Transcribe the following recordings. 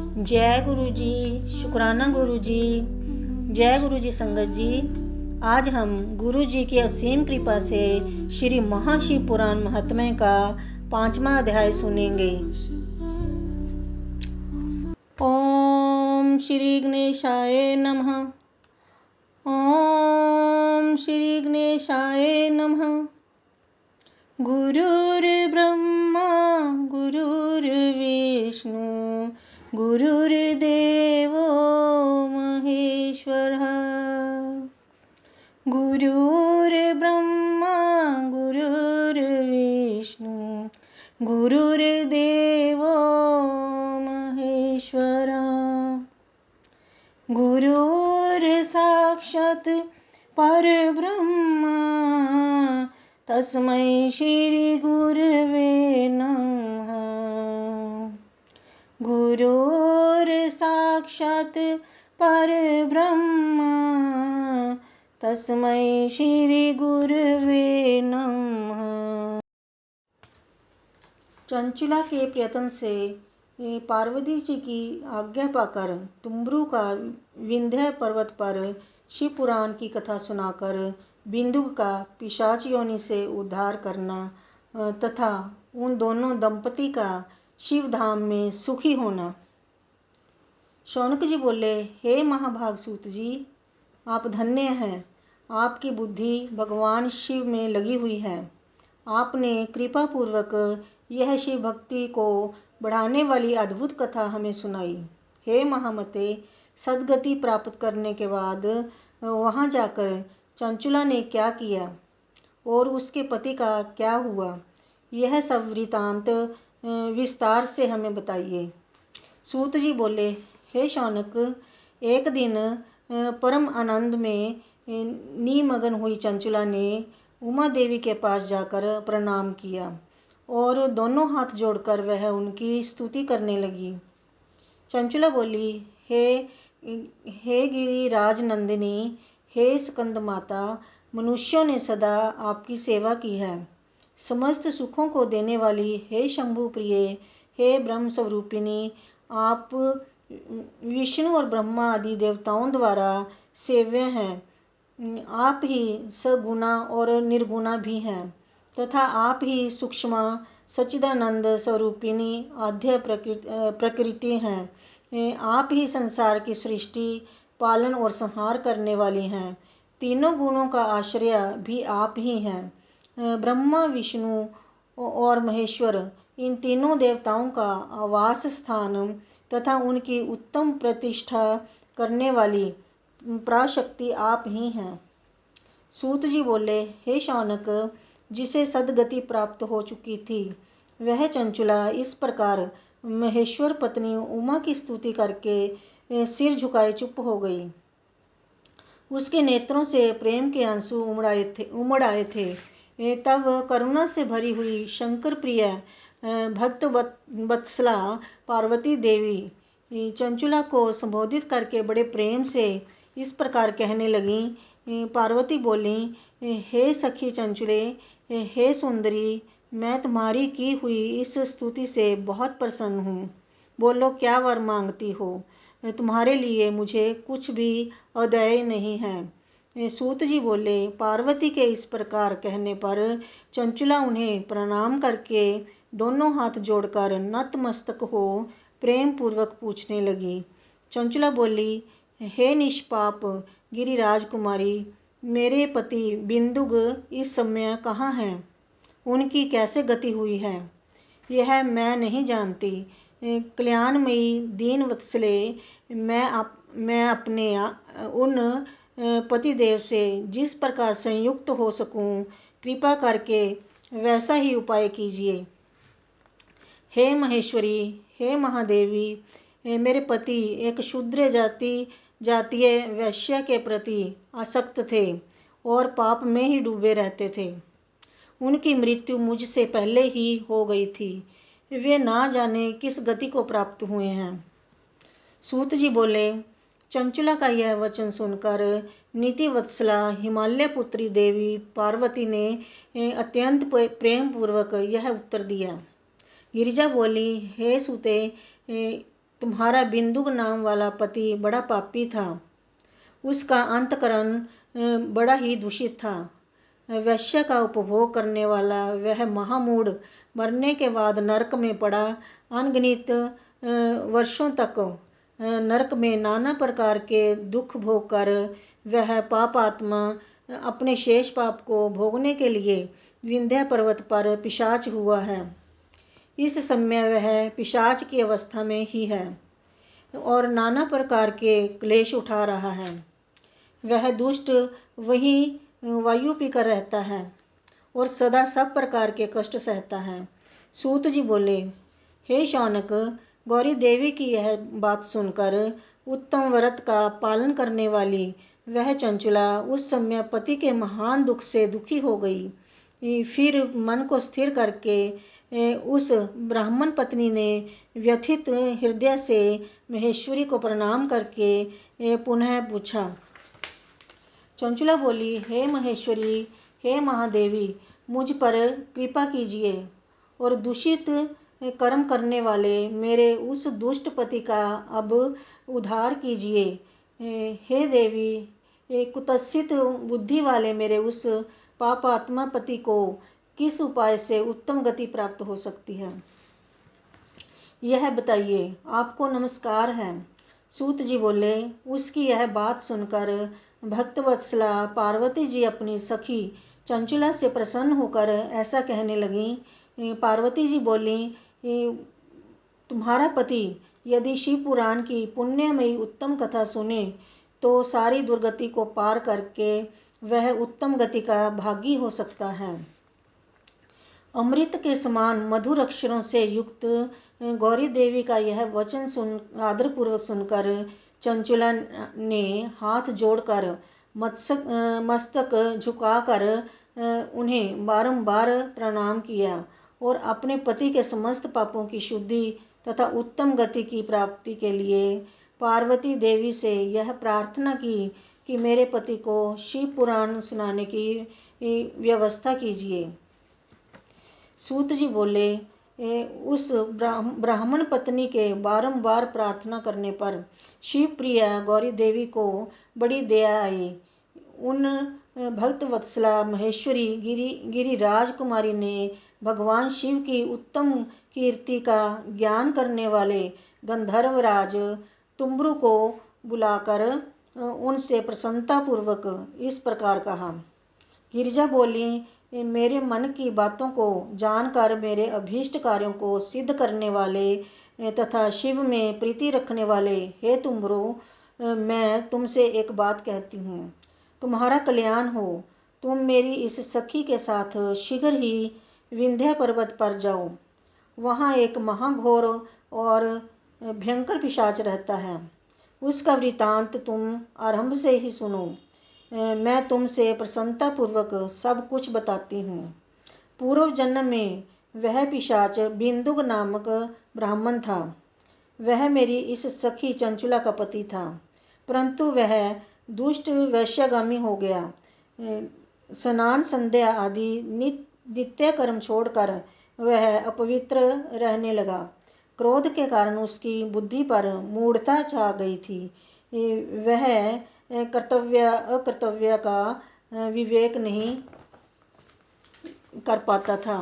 जय गुरु जी, शुक्राना गुरु जी। जय गुरु जी संगत जी। आज हम गुरु जी की असीम कृपा से श्री महाशिव पुराण महात्म्य का 5वां अध्याय सुनेंगे। ओम श्री गणेशाय नमः। ओम श्री गणेशाय नमः। गुरुर्ब्रह्मा गुरुर्विष्णु गुरुर्देवो महेश्वरः। गुरुर्ब्रह्मा गुरुर्विष्णु गुरुर्देवो महेश्वरः। गुरुर्साक्षात् परब्रह्मा तस्मै श्री गुरवे नमः। गुरुर्साक्षात् परब्रह्मा तस्मै श्री गुरवे नमः। चंचला के प्रयत्न से पार्वती जी की आज्ञा पाकर तुम्बरु का विंध्य पर्वत पर शिव पुराण की कथा सुनाकर बिंदु का पिशाच योनि से उद्धार करना तथा उन दोनों दंपति का शिव धाम में सुखी होना। शौनक जी बोले, हे महाभाग सूत जी, आप धन्य हैं। आपकी बुद्धि भगवान शिव में लगी हुई है। आपने कृपा पूर्वक यह शिव भक्ति को बढ़ाने वाली अद्भुत कथा हमें सुनाई। हे महामते, सद्गति प्राप्त करने के बाद वहाँ जाकर चंचला ने क्या किया और उसके पति का क्या हुआ, यह सब वृतांत विस्तार से हमें बताइए। सूत जी बोले, हे शौनक, एक दिन परम आनंद में निमग्न हुई चंचला ने उमा देवी के पास जाकर प्रणाम किया और दोनों हाथ जोड़कर वह उनकी स्तुति करने लगी। चंचला बोली, हे गिरिराज नंदिनी, हे स्कंद माता, मनुष्यों ने सदा आपकी सेवा की है। समस्त सुखों को देने वाली हे शंभु प्रिय, हे ब्रह्म स्वरूपिणी, आप विष्णु और ब्रह्मा आदि देवताओं द्वारा सेव्य हैं। आप ही सगुणा और निर्गुणा भी हैं तथा आप ही सूक्ष्म सच्चिदानंद स्वरूपिणी आद्य प्रकृति हैं। आप ही संसार की सृष्टि, पालन और संहार करने वाली हैं। तीनों गुणों का आश्रय भी आप ही हैं। ब्रह्मा, विष्णु और महेश्वर, इन तीनों देवताओं का आवास स्थान तथा उनकी उत्तम प्रतिष्ठा करने वाली पराशक्ति आप ही हैं। सूत जी बोले, हे शौनक, जिसे सद्गति प्राप्त हो चुकी थी वह चंचला इस प्रकार महेश्वर पत्नी उमा की स्तुति करके सिर झुकाए चुप हो गई। उसके नेत्रों से प्रेम के आंसू उमड़ आए थे। तब करुणा से भरी हुई शंकर प्रिय भक्त वत्सला पार्वती देवी चंचला को संबोधित करके बड़े प्रेम से इस प्रकार कहने लगी। पार्वती बोली, हे सखी चंचले, हे सुंदरी, मैं तुम्हारी की हुई इस स्तुति से बहुत प्रसन्न हूँ। बोलो, क्या वर मांगती हो? तुम्हारे लिए मुझे कुछ भी अदेय नहीं है। सूत जी बोले, पार्वती के इस प्रकार कहने पर चंचला उन्हें प्रणाम करके दोनों हाथ जोड़कर नतमस्तक हो प्रेम पूर्वक पूछने लगी। चंचला बोली, हे निष्पाप गिरिराज कुमारी, मेरे पति बिंदुग इस समय कहाँ हैं? उनकी कैसे गति हुई है यह मैं नहीं जानती। कल्याणमयी दीन वत्सले, मैं अपने उन पतिदेव से जिस प्रकार संयुक्त हो सकूं, कृपा करके वैसा ही उपाय कीजिए। हे महेश्वरी, हे महादेवी, मेरे पति एक शूद्र जातीय वैश्य के प्रति आसक्त थे और पाप में ही डूबे रहते थे। उनकी मृत्यु मुझसे पहले ही हो गई थी। वे ना जाने किस गति को प्राप्त हुए हैं। सूत जी बोले, चंचला का यह वचन सुनकर नीति वत्सला हिमालय पुत्री देवी पार्वती ने अत्यंत प्रेम पूर्वक यह उत्तर दिया। गिरिजा बोली, हे सूते, तुम्हारा बिंदुक नाम वाला पति बड़ा पापी था। उसका अंतकरण बड़ा ही दूषित था। वैश्य का उपभोग करने वाला वह महामूढ़ मरने के बाद नरक में पड़ा। अनगिनत वर्षों तक नरक में नाना प्रकार के दुख भोग कर वह पापात्मा अपने शेष पाप को भोगने के लिए विंध्य पर्वत पर पिशाच हुआ है। इस समय वह पिशाच की अवस्था में ही है और नाना प्रकार के क्लेश उठा रहा है। वह दुष्ट वहीं वायु पीकर रहता है और सदा सब प्रकार के कष्ट सहता है। सूत जी बोले, हे शौनक, गौरी देवी की यह बात सुनकर उत्तम व्रत का पालन करने वाली वह चंचुला उस समय पति के महान दुख से दुखी हो गई। फिर मन को स्थिर करके उस ब्राह्मण पत्नी ने व्यथित हृदय से महेश्वरी को प्रणाम करके पुनः पूछा। चंचुला बोली, हे महेश्वरी, हे महादेवी, मुझ पर कृपा कीजिए और दूषित कर्म करने वाले मेरे उस दुष्ट पति का अब उद्धार कीजिए। हे देवी, कुत्सित बुद्धि वाले मेरे उस पापात्मा पति को किस उपाय से उत्तम गति प्राप्त हो सकती है, यह बताइए। आपको नमस्कार है। सूत जी बोले, उसकी यह बात सुनकर भक्तवत्सला पार्वती जी अपनी सखी चंचुला से प्रसन्न होकर ऐसा कहने लगी। पार्वती जी बोली, तुम्हारा पति यदि शिव पुराण की पुण्यमयी उत्तम कथा सुने तो सारी दुर्गति को पार करके वह उत्तम गति का भागी हो सकता है। अमृत के समान मधुर अक्षरों से युक्त गौरी देवी का यह वचन आदरपूर्वक सुनकर चंचुला ने हाथ जोड़कर मस्तक झुकाकर उन्हें बारंबार प्रणाम किया और अपने पति के समस्त पापों की शुद्धि तथा उत्तम गति की प्राप्ति के लिए पार्वती देवी से यह प्रार्थना की कि मेरे पति को शिव पुराण सुनाने की व्यवस्था कीजिए। सूत जी बोले, उस ब्राह्मण पत्नी के बारंबार प्रार्थना करने पर शिव प्रिया गौरी देवी को बड़ी दया आई। उन भक्तवत्सला महेश्वरी गिरिराज कुमारी ने भगवान शिव की उत्तम कीर्ति का ज्ञान करने वाले गंधर्वराज तुम्ब्रु को बुलाकर उनसे प्रसन्नतापूर्वक इस प्रकार कहा। गिरिजा बोली, मेरे मन की बातों को जानकर मेरे अभीष्ट कार्यों को सिद्ध करने वाले तथा शिव में प्रीति रखने वाले हे तुम्ब्रु, मैं तुमसे एक बात कहती हूँ, तुम्हारा कल्याण हो। तुम मेरी इस सखी के साथ शीघ्र ही विंध्य पर्वत पर जाओ। वहाँ एक महाघोर और भयंकर पिशाच रहता है। उसका वृतांत तुम आरंभ से ही सुनो। मैं तुमसे प्रसन्नतापूर्वक सब कुछ बताती हूँ। पूर्व जन्म में वह पिशाच बिंदुक नामक ब्राह्मण था। वह मेरी इस सखी चंचुला का पति था, परंतु वह दुष्ट वैश्यगामी हो गया। स्नान संध्या आदि नित्य कर्म छोड़कर वह अपवित्र रहने लगा। क्रोध के कारण उसकी बुद्धि पर मूढ़ता छा गई थी। वह कर्तव्य अकर्तव्य का विवेक नहीं कर पाता था।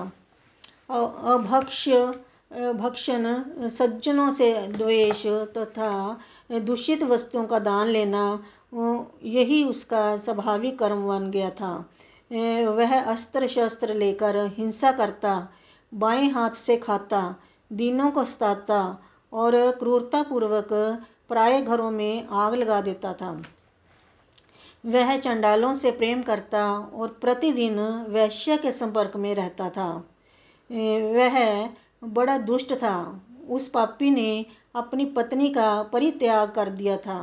भक्षण, सज्जनों से द्वेष तथा दूषित वस्तुओं का दान लेना, यही उसका स्वाभाविक कर्म बन गया था। वह अस्त्र शस्त्र लेकर हिंसा करता, बाएं हाथ से खाता, दीनों को सताता और क्रूरतापूर्वक पराये घरों में आग लगा देता था। वह चंडालों से प्रेम करता और प्रतिदिन वैश्य के संपर्क में रहता था। वह बड़ा दुष्ट था। उस पापी ने अपनी पत्नी का परित्याग कर दिया था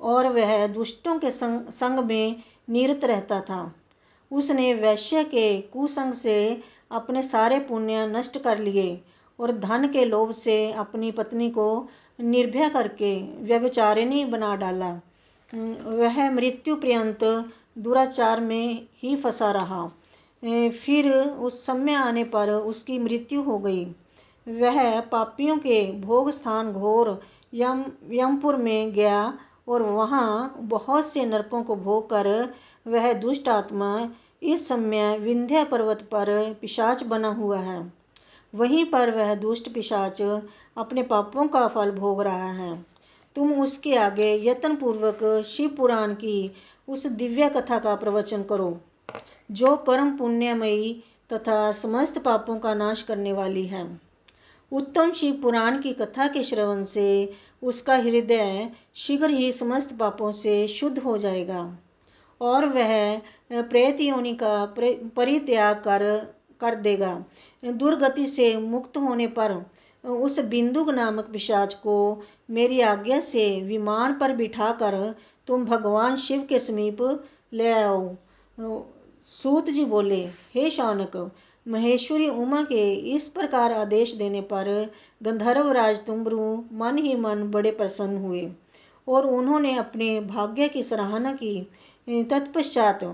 और वह दुष्टों के संग में निरत रहता था। उसने वैश्य के कुसंग से अपने सारे पुण्य नष्ट कर लिए और धन के लोभ से अपनी पत्नी को निर्भय करके व्यभिचारिणी बना डाला। वह मृत्यु पर्यंत दुराचार में ही फंसा रहा। फिर उस समय आने पर उसकी मृत्यु हो गई। वह पापियों के भोग स्थान घोर यमपुर में गया और वहाँ बहुत से नरकों को भोग कर वह दुष्ट आत्मा इस समय विंध्य पर्वत पर पिशाच बना हुआ है। वहीं पर वह दुष्ट पिशाच अपने पापों का फल भोग रहा है। तुम उसके आगे यत्न पूर्वक शिव पुराण की उस दिव्य कथा का प्रवचन करो जो परम पुण्यमयी तथा समस्त पापों का नाश करने वाली है। उत्तम शिव पुराण की कथा के श्रवण से उसका हृदय शीघ्र ही समस्त पापों से शुद्ध हो जाएगा और वह प्रेत योनि का परित्याग कर देगा। दुर्गति से मुक्त होने पर उस बिंदुक नामक पिशाच को मेरी आज्ञा से विमान पर बिठाकर तुम भगवान शिव के समीप ले आओ। सूत जी बोले, हे शौनक, महेश्वरी उमा के इस प्रकार आदेश देने पर गंधर्वराज तुम्बरु मन ही मन बड़े प्रसन्न हुए और उन्होंने अपने भाग्य की सराहना की। तत्पश्चात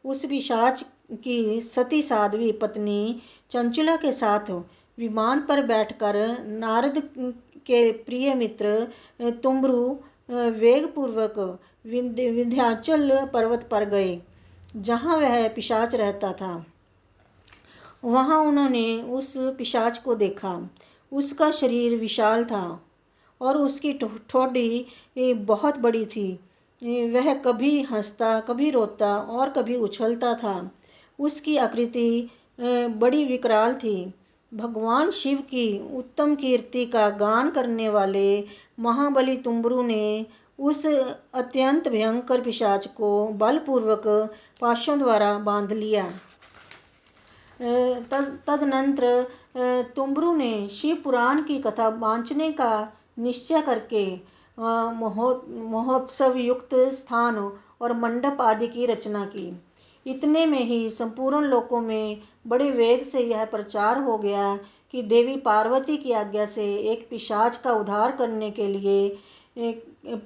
उस पिशाच की सती साध्वी पत्नी चंचुला के साथ विमान पर बैठकर नारद के प्रिय मित्र तुम्बरु वेगपूर्वक विंध्याचल पर्वत पर गए जहाँ वह पिशाच रहता था। वहाँ उन्होंने उस पिशाच को देखा। उसका शरीर विशाल था और उसकी ठोड़ी बहुत बड़ी थी। वह कभी हंसता, कभी रोता और कभी उछलता था। उसकी आकृति बड़ी विकराल थी। भगवान शिव की उत्तम कीर्ति का गान करने वाले महाबली तुम्बरु ने उस अत्यंत भयंकर पिशाच को बलपूर्वक पाशों द्वारा बांध लिया। तदनंतर तुम्बरु ने शिव पुराण की कथा बांचने का निश्चय करके महोत्सव युक्त स्थान और मंडप आदि की रचना की। इतने में ही संपूर्ण लोकों में बड़े वेग से यह प्रचार हो गया कि देवी पार्वती की आज्ञा से एक पिशाच का उद्धार करने के लिए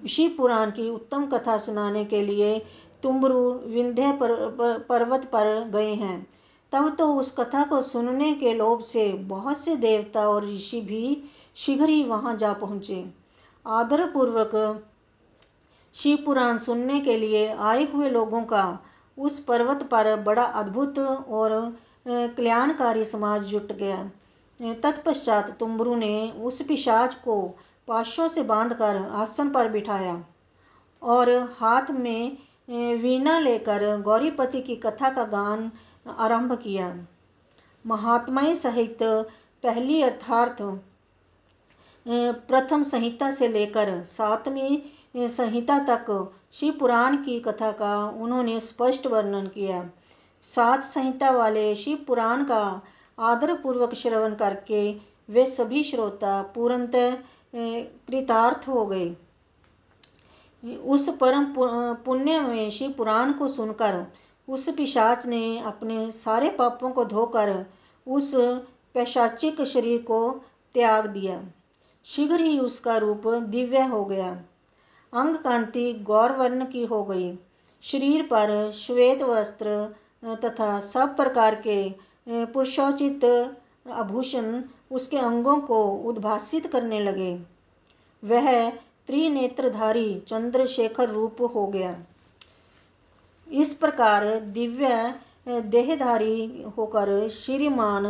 शिव पुराण की उत्तम कथा सुनाने के लिए तुम्बरु विंध्य पर्वत पर गए हैं। तब तो उस कथा को सुनने के लोभ से बहुत से देवता और ऋषि भी शीघ्र ही वहां जा पहुंचे। आदरपूर्वक शिव पुराण सुनने के लिए आए हुए लोगों का उस पर्वत पर बड़ा अद्भुत और कल्याणकारी समाज जुट गया। तत्पश्चात तुम्बरु ने उस पिशाच को पाशों से बांधकर आसन पर बिठाया और हाथ में वीणा लेकर गौरीपति की कथा का गान आरंभ किया। महात्माएं सहित पहली अर्थात प्रथम संहिता से लेकर 7वीं संहिता तक शिव पुराण की कथा का उन्होंने स्पष्ट वर्णन किया। 7 संहिता वाले शिव पुराण का आदरपूर्वक श्रवण करके वे सभी श्रोता पूर्णतः कृतार्थ हो गए। उस परम पुण्य में शिव पुराण को सुनकर उस पिशाच ने अपने सारे पापों को धोकर उस पैशाचिक शरीर को त्याग दिया। शीघ्र ही उसका रूप दिव्य हो गया। अंग कांति गौरवर्ण की हो गई। शरीर पर श्वेत वस्त्र तथा सब प्रकार के पुरुषोचित आभूषण उसके अंगों को उद्भासित करने लगे। वह त्रिनेत्रधारी चंद्रशेखर रूप हो गया। इस प्रकार दिव्य देहधारी होकर श्रीमान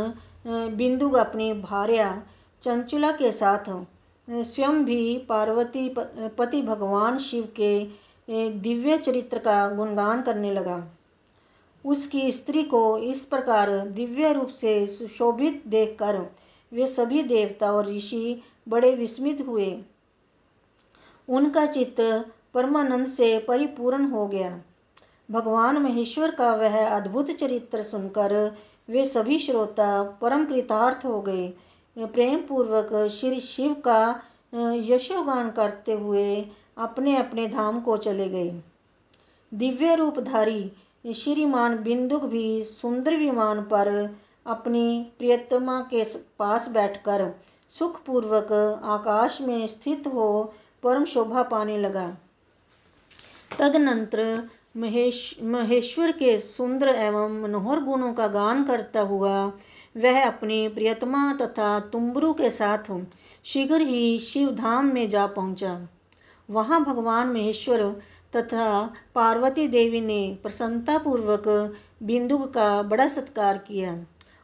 बिंदु अपनी भार्या चंचुला के साथ स्वयं भी पार्वती पति भगवान शिव के दिव्य चरित्र का गुणगान करने लगा। उसकी स्त्री को इस प्रकार दिव्य रूप से सुशोभित देखकर वे सभी देवता और ऋषि बड़े विस्मित हुए। उनका चित्त परमानंद से परिपूर्ण हो गया। भगवान महेश्वर का वह अद्भुत चरित्र सुनकर वे सभी श्रोता परम कृतार्थ हो गए। प्रेम पूर्वक श्री शिव का यशोगान करते हुए अपने अपने धाम को चले गए। दिव्य रूपधारी श्रीमान बिंदुक भी सुंदर विमान पर अपनी प्रियतमा के पास बैठकर सुखपूर्वक आकाश में स्थित हो परम शोभा पाने लगा। तदनंतर महेश्वर के सुंदर एवं मनोहर गुणों का गान करता हुआ वह अपनी प्रियतमा तथा तुम्बरू के साथ शीघ्र ही शिव धाम में जा पहुंचा। वहां भगवान महेश्वर तथा पार्वती देवी ने प्रसन्नतापूर्वक बिंदुक का बड़ा सत्कार किया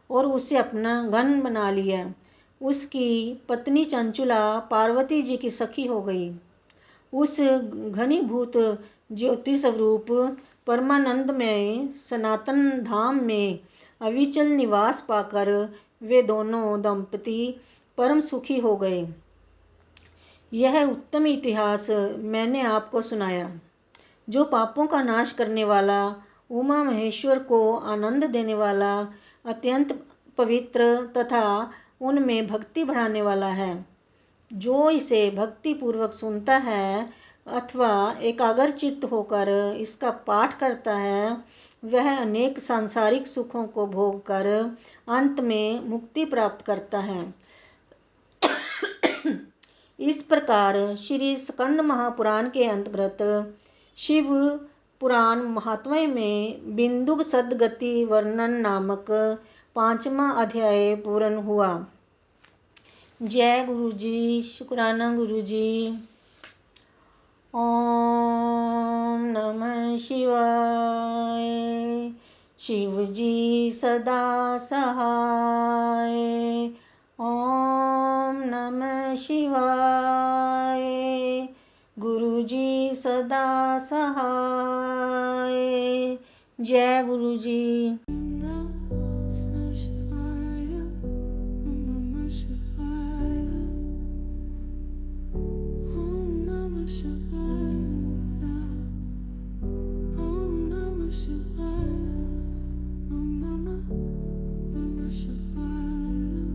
और उसे अपना गण बना लिया। उसकी पत्नी चंचुला पार्वती जी की सखी हो गई। उस घनीभूत ज्योति स्वरूप परमानंद में सनातन धाम में अविचल निवास पाकर वे दोनों दंपति परम सुखी हो गए। यह उत्तम इतिहास मैंने आपको सुनाया, जो पापों का नाश करने वाला, उमा महेश्वर को आनंद देने वाला, अत्यंत पवित्र तथा उनमें भक्ति बढ़ाने वाला है। जो इसे भक्ति पूर्वक सुनता है अथवा एकाग्रचित्त होकर इसका पाठ करता है, वह अनेक सांसारिक सुखों को भोग कर अंत में मुक्ति प्राप्त करता है। इस प्रकार श्री स्कंद महापुराण के अंतर्गत शिव पुराण महात्म्य में बिंदुक सद्गति वर्णन नामक 5वां अध्याय पूर्ण हुआ। जय गुरु जी, शुक्राना गुरु जी। ओम नमः शिवाय। शिव जी सदा सहाय। ओम नमः शिवाय। गुरु जी सदा सहाय। जय गुरु जी।